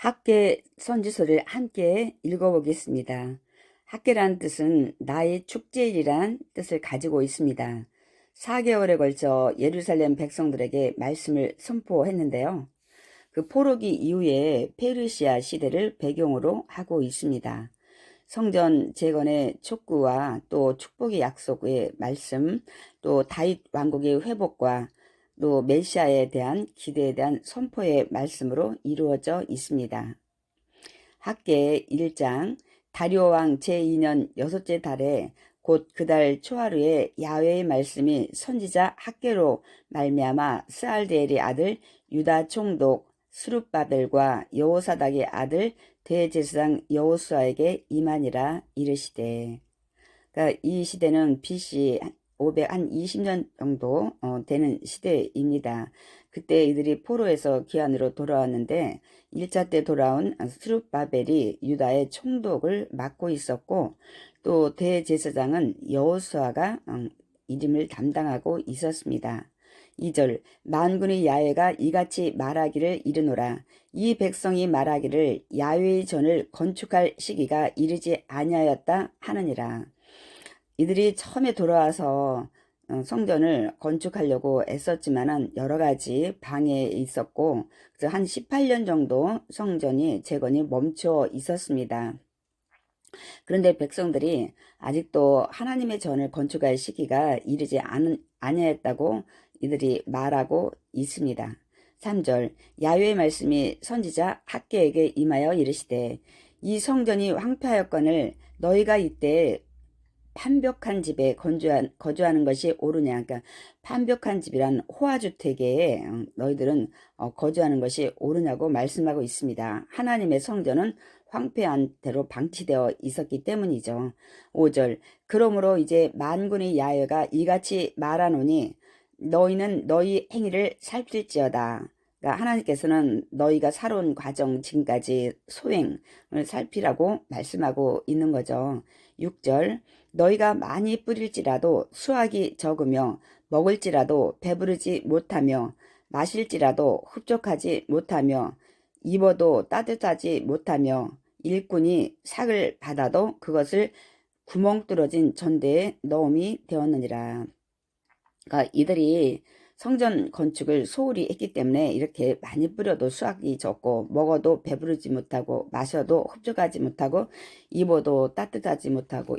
학계 선지서를 함께 읽어보겠습니다. 학계란 뜻은 나의 축제일이란 뜻을 가지고 있습니다. 4개월에 걸쳐 예루살렘 백성들에게 말씀을 선포했는데요. 그 포로기 이후에 페르시아 시대를 배경으로 하고 있습니다. 성전 재건의 촉구와 또 축복의 약속의 말씀, 또 다윗 왕국의 회복과 또 메시아에 대한 기대에 대한 선포의 말씀으로 이루어져 있습니다. 학계 1장 다리오 왕 제2년 여섯째 달에 곧 그 달 초하루에 야훼의 말씀이 선지자 학계로 말미암아 스알디엘의 아들 유다 총독 스룹바벨과 여호사닥의 아들 대제사장 여호수아에게 임하니라 이르시되. 그러니까 이 시대는 BC 520년 정도 되는 시대입니다. 그때 이들이 포로에서 귀환으로 돌아왔는데 1차 때 돌아온 스룹바벨이 유다의 총독을 맡고 있었고, 또 대제사장은 여호수아가 이름을 담당하고 있었습니다. 2절 만군의 야훼가 이같이 말하기를 이르노라. 이 백성이 말하기를 야훼의 전을 건축할 시기가 이르지 아니하였다 하느니라. 이들이 처음에 돌아와서 성전을 건축하려고 애썼지만은 여러 가지 방해에 있었고, 그래서 한 18년 정도 성전이 재건이 멈춰 있었습니다. 그런데 백성들이 아직도 하나님의 전을 건축할 시기가 이르지 아니했다고 이들이 말하고 있습니다. 3절 야훼의 말씀이 선지자 학계에게 임하여 이르시되 이 성전이 황폐하였거늘 너희가 이때 판벽한 집에 거주하는 것이 옳으냐. 그러니까 판벽한 집이란 호화주택에 너희들은 거주하는 것이 옳으냐고 말씀하고 있습니다. 하나님의 성전은 황폐한 대로 방치되어 있었기 때문이죠. 5절 그러므로 이제 만군의 야훼가 이같이 말하노니 너희는 너희 행위를 살필지어다. 그러니까 하나님께서는 너희가 살아온 과정 지금까지 소행을 살피라고 말씀하고 있는 거죠. 6절 너희가 많이 뿌릴지라도 수확이 적으며 먹을지라도 배부르지 못하며 마실지라도 흡족하지 못하며 입어도 따뜻하지 못하며 일꾼이 삭을 받아도 그것을 구멍 뚫어진 전대에 넣음이 되었느니라. 그러니까 이들이 성전 건축을 소홀히 했기 때문에 이렇게 많이 뿌려도 수확이 적고 먹어도 배부르지 못하고 마셔도 흡족하지 못하고 입어도 따뜻하지 못하고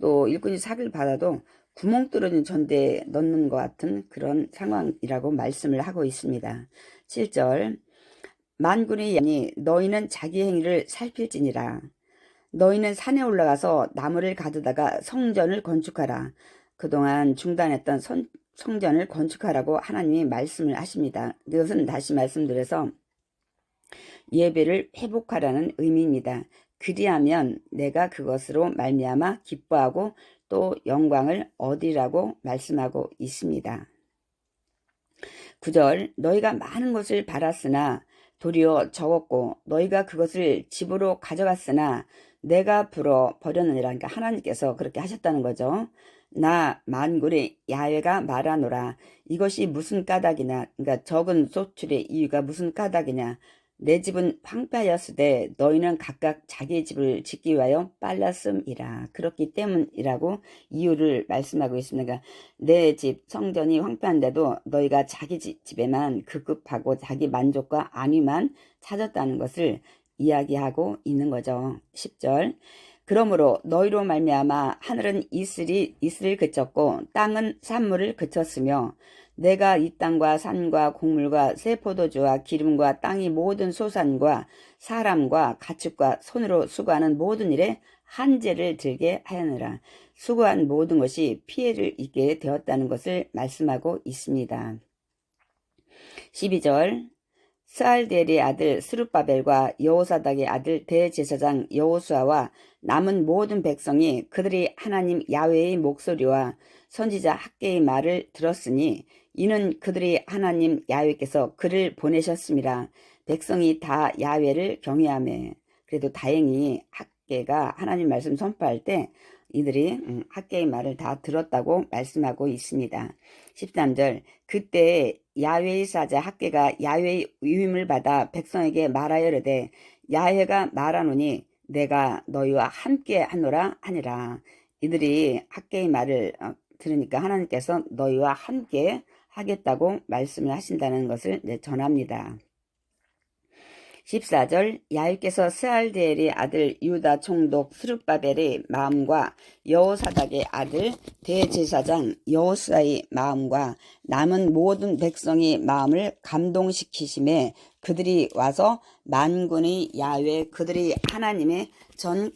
또 일꾼이 삭을 받아도 구멍 뚫어진 전대에 넣는 것 같은 그런 상황이라고 말씀을 하고 있습니다. 7절 만군의 양이 너희는 자기 행위를 살필지니라. 너희는 산에 올라가서 나무를 가두다가 성전을 건축하라. 그동안 중단했던 성전을 건축하라고 하나님이 말씀을 하십니다. 이것은 다시 말씀드려서 예배를 회복하라는 의미입니다. 그리하면 내가 그것으로 말미암아 기뻐하고 또 영광을 얻으리라고 말씀하고 있습니다. 9절 너희가 많은 것을 바랐으나 도리어 적었고 너희가 그것을 집으로 가져갔으나 내가 불어 버렸느니라. 그러니까 하나님께서 그렇게 하셨다는 거죠. 나 만군의 야훼가 말하노라. 이것이 무슨 까닭이냐. 그러니까 적은 소출의 이유가 무슨 까닭이냐. 내 집은 황폐하였으되 너희는 각각 자기 집을 짓기 위하여 빨랐음이라. 그렇기 때문이라고 이유를 말씀하고 있습니다. 그러니까 내 집 성전이 황폐한데도 너희가 자기 집에만 급급하고 자기 만족과 안위만 찾았다는 것을 이야기하고 있는 거죠. 10절 그러므로 너희로 말미암아 하늘은 이슬을 그쳤고 땅은 산물을 그쳤으며 내가 이 땅과 산과 곡물과 새 포도주와 기름과 땅의 모든 소산과 사람과 가축과 손으로 수고하는 모든 일에 한죄를 들게 하였느라. 수고한 모든 것이 피해를 입게 되었다는 것을 말씀하고 있습니다. 12절 스알디엘의 아들 스룹바벨과 여호사닥의 아들 대제사장 여호수아와 남은 모든 백성이 그들이 하나님 야훼의 목소리와 선지자 학계의 말을 들었으니 이는 그들이 하나님 야훼께서 그를 보내셨습니다. 백성이 다 야훼를 경외하며. 그래도 다행히 학계가 하나님 말씀 선포할 때 이들이 학계의 말을 다 들었다고 말씀하고 있습니다. 13절 그때 야훼의 사자 학계가 야훼의 위임을 받아 백성에게 말하여 이르되 야훼가 말하노니 내가 너희와 함께 하노라 하니라. 이들이 학개의 말을 들으니까 하나님께서 너희와 함께 하겠다고 말씀을 하신다는 것을 전합니다. 14절 야훼께서 스알디엘의 아들 유다 총독 스룹바벨의 마음과 여호사닥의 아들 대제사장 여호수아의 마음과 남은 모든 백성의 마음을 감동시키심에 그들이 와서 만군의 야훼 그들이 하나님의 전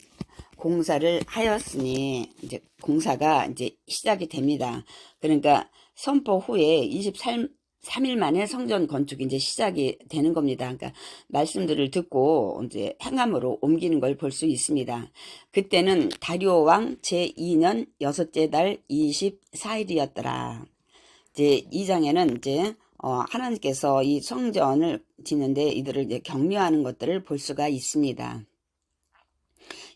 공사를 하였으니 이제 공사가 이제 시작이 됩니다. 그러니까 선포 후에 23일 만에 성전 건축이 이제 시작이 되는 겁니다. 그러니까 말씀들을 듣고 이제 행함으로 옮기는 걸 볼 수 있습니다. 그때는 다리오 왕 제2년 6째 달 24일이었더라. 이제 2장에는 이제 하나님께서 이 성전을 짓는데 이들을 이제 격려하는 것들을 볼 수가 있습니다.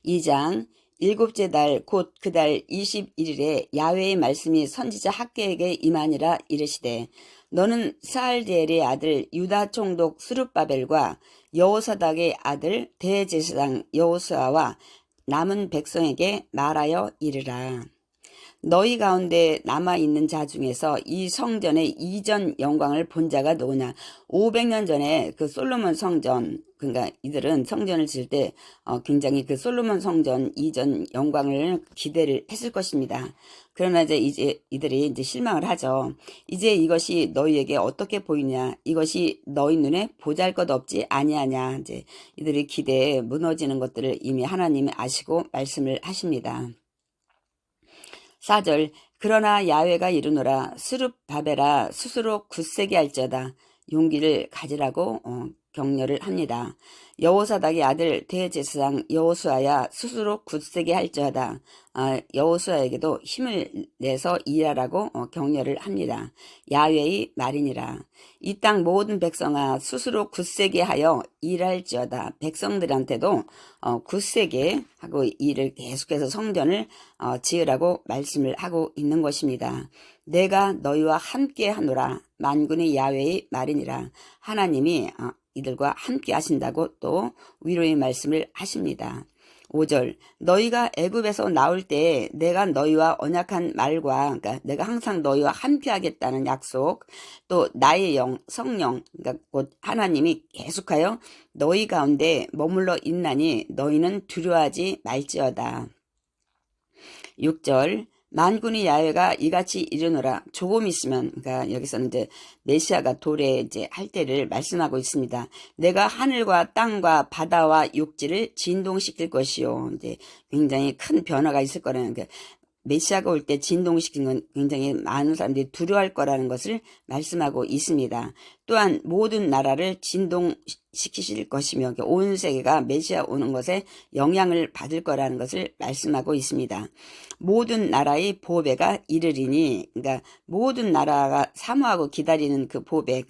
2장 7째 달 곧 그 달 21일에 야훼의 말씀이 선지자 학개에게 임하니라 이르시되 너는 스알디엘의 아들 유다 총독 스룹바벨과 여호사닥의 아들 대제사장 여호수아와 남은 백성에게 말하여 이르라. 너희 가운데 남아있는 자 중에서 이 성전의 이전 영광을 본 자가 누구냐. 500년 전에 그 솔로몬 성전, 그러니까 이들은 성전을 지을 때 굉장히 그 솔로몬 성전 이전 영광을 기대를 했을 것입니다. 그러나 이제 이들이 이제 실망을 하죠. 이제 이것이 너희에게 어떻게 보이냐. 이것이 너희 눈에 보잘것없지 아니하냐. 이제 이들의 기대에 무너지는 것들을 이미 하나님이 아시고 말씀을 하십니다. 4절 그러나 야훼가 이르노라 스룹바벨아 스스로 굳세게 할지어다. 용기를 가지라고 격려를 합니다. 여호사닥의 아들 대제사장 여호수아야 스스로 굳세게 할지어다. 여호수아에게도 힘을 내서 일하라고 격려를 합니다. 야훼의 말이니라. 이 땅 모든 백성아 스스로 굳세게 하여 일할지어다. 백성들한테도 굳세게 하고 일을 계속해서 성전을 지으라고 말씀을 하고 있는 것입니다. 내가 너희와 함께 하노라. 만군의 야훼의 말이니라. 하나님이 이들과 함께 하신다고 또 위로의 말씀을 하십니다. 5절 너희가 애굽에서 나올 때 내가 너희와 언약한 말과 그러니까 내가 항상 너희와 함께 하겠다는 약속 또 나의 영 성령 그러니까 곧 하나님이 계속하여 너희 가운데 머물러 있나니 너희는 두려워하지 말지어다. 6절 만군의 야훼가 이같이 이르노라. 조금 있으면, 그러니까 여기서는 이제 메시아가 도래 이제 할 때를 말씀하고 있습니다. 내가 하늘과 땅과 바다와 육지를 진동시킬 것이요. 이제 굉장히 큰 변화가 있을 거라는 게 메시아가 올 때 진동시키는 건 굉장히 많은 사람들이 두려워할 거라는 것을 말씀하고 있습니다. 또한 모든 나라를 진동시키실 것이며 온 세계가 메시아 오는 것에 영향을 받을 거라는 것을 말씀하고 있습니다. 모든 나라의 보배가 이르리니 그러니까 모든 나라가 사모하고 기다리는 그 보배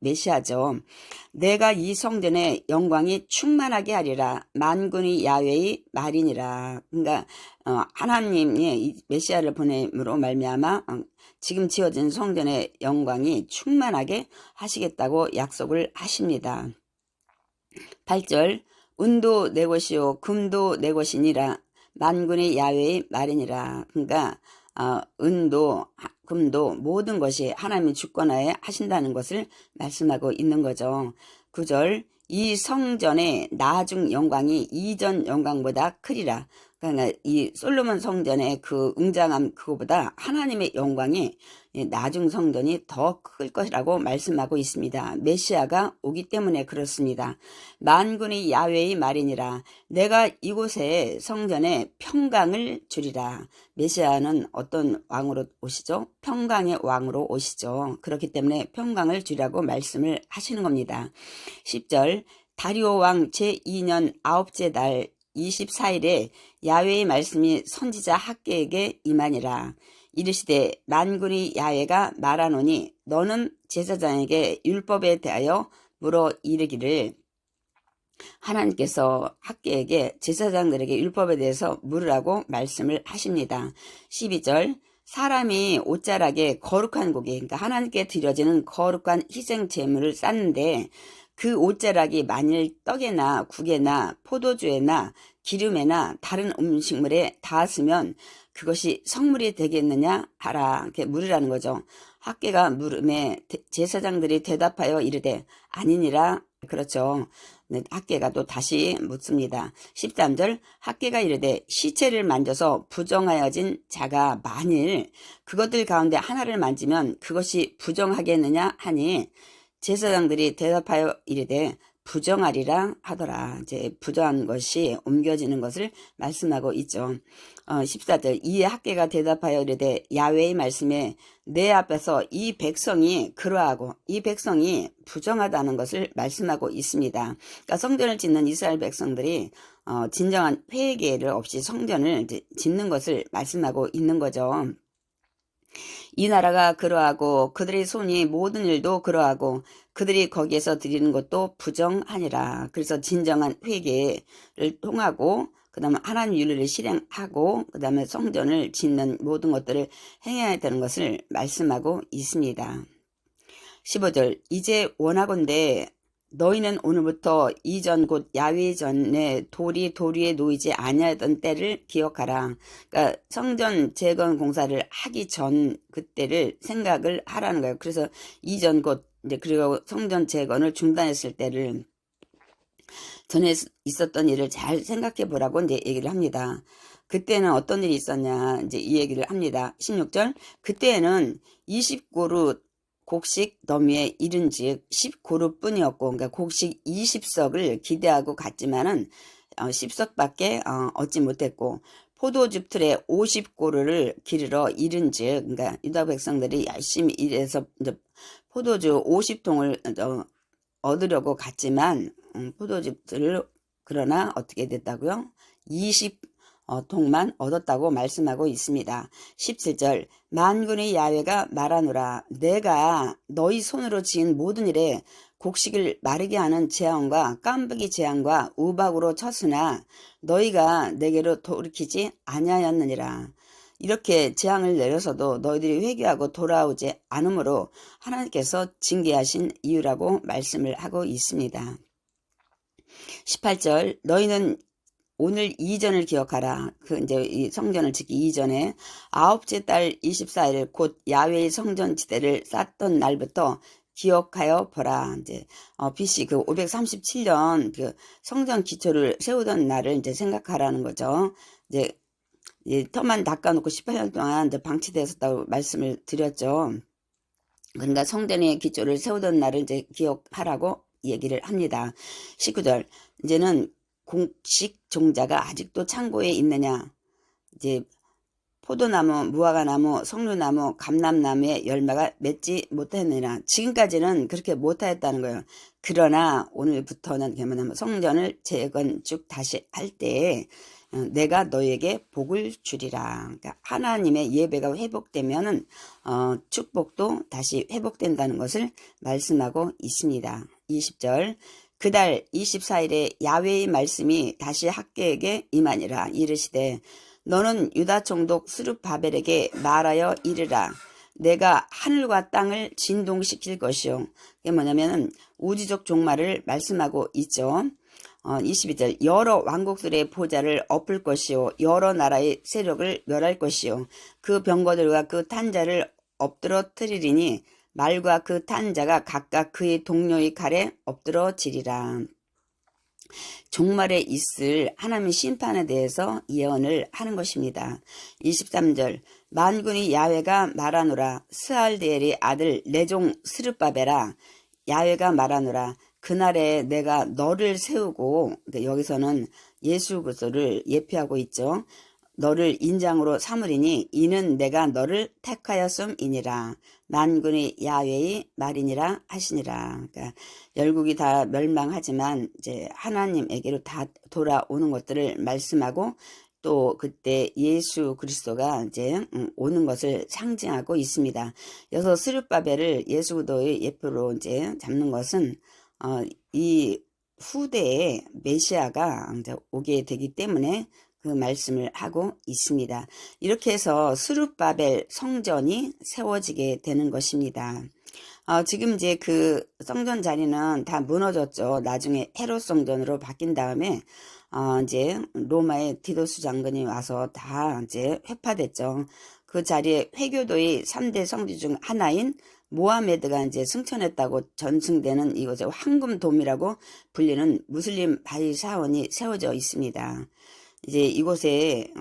메시아죠. 내가 이 성전의 영광이 충만하게 하리라. 만군의 야훼의 말이니라. 그러니까 하나님이 이 메시아를 보냄으로 말미암아 지금 지어진 성전의 영광이 충만하게 하시겠다고 약속을 하십니다. 8절 은도 내 것이요 금도 내 것이니라. 만군의 야훼의 말이니라. 그러니까 은도 금도 모든 것이 하나님이 주권하에 하신다는 것을 말씀하고 있는 거죠. 9절 이 성전의 나중 영광이 이전 영광보다 크리라. 그러니까 이 솔로몬 성전의 그 웅장함 그거보다 하나님의 영광이 나중 성전이 더 클 것이라고 말씀하고 있습니다. 메시아가 오기 때문에 그렇습니다. 만군의 야훼의 말이니라. 내가 이곳에 성전에 평강을 주리라. 메시아는 어떤 왕으로 오시죠? 평강의 왕으로 오시죠. 그렇기 때문에 평강을 주리라고 말씀을 하시는 겁니다. 10절 다리오 왕 제2년 9째 달 24일에 야훼의 말씀이 선지자 학개에게 임하니라. 이르시되 만군의 야훼가 말하노니 너는 제사장에게 율법에 대하여 물어 이르기를 하나님께서 학개에게 제사장들에게 율법에 대해서 물으라고 말씀을 하십니다. 12절 사람이 옷자락에 거룩한 고기 그러니까 하나님께 드려지는 거룩한 희생 제물을 쌓는데 그 옷자락이 만일 떡에나 국에나 포도주에나 기름에나 다른 음식물에 닿았으면 그것이 성물이 되겠느냐 하라. 이렇게 물으라는 거죠. 학계가 물음에 제사장들이 대답하여 이르되 아니니라. 그렇죠. 네, 학계가 또 다시 묻습니다. 13절 학계가 이르되 시체를 만져서 부정하여진 자가 만일 그것들 가운데 하나를 만지면 그것이 부정하겠느냐 하니 제사장들이 대답하여 이르되 부정하리라 하더라. 이제 부정한 것이 옮겨지는 것을 말씀하고 있죠. 14절 이에 학계가 대답하여 이르되 야훼의 말씀에 내 앞에서 이 백성이 그러하고 이 백성이 부정하다는 것을 말씀하고 있습니다. 그러니까 성전을 짓는 이스라엘 백성들이 진정한 회개를 없이 성전을 짓는 것을 말씀하고 있는 거죠. 이 나라가 그러하고 그들의 손이 모든 일도 그러하고 그들이 거기에서 드리는 것도 부정하니라. 그래서 진정한 회개를 통하고 그 다음에 하나님 윤리를 실행하고 그 다음에 성전을 짓는 모든 것들을 행해야 되는 것을 말씀하고 있습니다. 15절 이제 원하건대 너희는 오늘부터 이전 곧 야훼 전에 돌이 위에 놓이지 아니하던 때를 기억하라. 그러니까 성전 재건 공사를 하기 전 그때를 생각을 하라는 거예요. 그래서 이전 곧 이제 그리고 성전 재건을 중단했을 때를 전에 있었던 일을 잘 생각해 보라고 이제 얘기를 합니다. 그때는 어떤 일이 있었냐 이제 이 얘기를 합니다. 16절 그때에는 20고루 곡식 너미에 이른즉 10고루뿐이었고 그러니까 곡식 20석을 기대하고 갔지만은 10석밖에 얻지 못했고 포도즙 틀에 50고루를 기르러 이른즉 그러니까 유다 백성들이 열심히 일해서 이제 포도주 50통을 얻으려고 갔지만 포도즙들을 그러나 어떻게 됐다고요? 20통만 얻었다고 말씀하고 있습니다. 17절 만군의 야훼가 말하노라 내가 너희 손으로 지은 모든 일에 곡식을 마르게 하는 재앙과 깜빡이 재앙과 우박으로 쳤으나 너희가 내게로 돌이키지 아니하였느니라. 이렇게 재앙을 내려서도 너희들이 회개하고 돌아오지 않으므로 하나님께서 징계하신 이유라고 말씀을 하고 있습니다. 18절 너희는 오늘 이전을 기억하라. 이제 이 성전을 짓기 이전에 아홉째 달 24일 곧 야훼의 성전 지대를 쌓던 날부터 기억하여 보라. 이제 BC 537년 그 성전 기초를 세우던 날을 이제 생각하라는 거죠. 이제 터만 닦아놓고 18년 동안 이제 방치되어 있었다고 말씀을 드렸죠. 그러니까 성전의 기초를 세우던 날을 이제 기억하라고 얘기를 합니다. 19절 이제는 곡식 종자가 아직도 창고에 있느냐 이제 포도나무, 무화과나무, 석류나무, 감람나무의 열매가 맺지 못했느냐 지금까지는 그렇게 못하였다는 거예요. 그러나 오늘부터는 뭐냐면 성전을 재건축 다시 할 때에 내가 너에게 복을 주리라. 그러니까 하나님의 예배가 회복되면은 축복도 다시 회복된다는 것을 말씀하고 있습니다. 20절 그달 24일에 야훼의 말씀이 다시 학계에게 임하니라. 이르시되 너는 유다 총독 스룹바벨에게 말하여 이르라. 내가 하늘과 땅을 진동시킬 것이요. 이게 뭐냐면은 우주적 종말을 말씀하고 있죠. 22절 여러 왕국들의 보좌를 엎을 것이요 여러 나라의 세력을 멸할 것이요 그 병거들과 그 탄자를 엎드러뜨리리니 말과 그 탄자가 각각 그의 동료의 칼에 엎드러지리라. 종말에 있을 하나님의 심판에 대해서 예언을 하는 것입니다. 23절 만군의 야훼가 말하노라 스알디엘의 아들 내 종 스룹바벨아 야훼가 말하노라 그날에 내가 너를 세우고 여기서는 예수 그리스도를 예표하고 있죠. 너를 인장으로 삼으리니 이는 내가 너를 택하였음이니라. 만군의 야훼의 말이니라 하시니라. 그러니까 열국이 다 멸망하지만 이제 하나님에게로 다 돌아오는 것들을 말씀하고 또 그때 예수 그리스도가 이제 오는 것을 상징하고 있습니다. 여기서 스룹바벨을 예수 그리스도의 예표로 이제 잡는 것은 이 후대에 메시아가 이제 오게 되기 때문에 그 말씀을 하고 있습니다. 이렇게 해서 스룹바벨 성전이 세워지게 되는 것입니다. 지금 이제 그 성전 자리는 다 무너졌죠. 나중에 헤롯 성전으로 바뀐 다음에 이제 로마의 디도스 장군이 와서 다 이제 회파됐죠. 그 자리에 회교도의 3대 성지 중 하나인 모하메드가 이제 승천했다고 전승되는 이곳에 황금돔이라고 불리는 무슬림 바위 사원이 세워져 있습니다. 이제 이곳에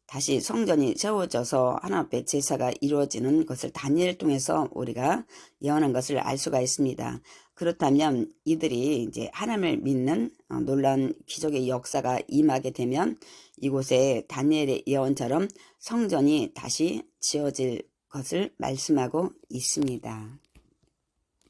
다시 성전이 세워져서 하나님 앞에 제사가 이루어지는 것을 다니엘을 통해서 우리가 예언한 것을 알 수가 있습니다. 그렇다면 이들이 이제 하나님을 믿는 놀라운 기적의 역사가 임하게 되면 이곳에 다니엘의 예언처럼 성전이 다시 지어질 것을 말씀하고 있습니다.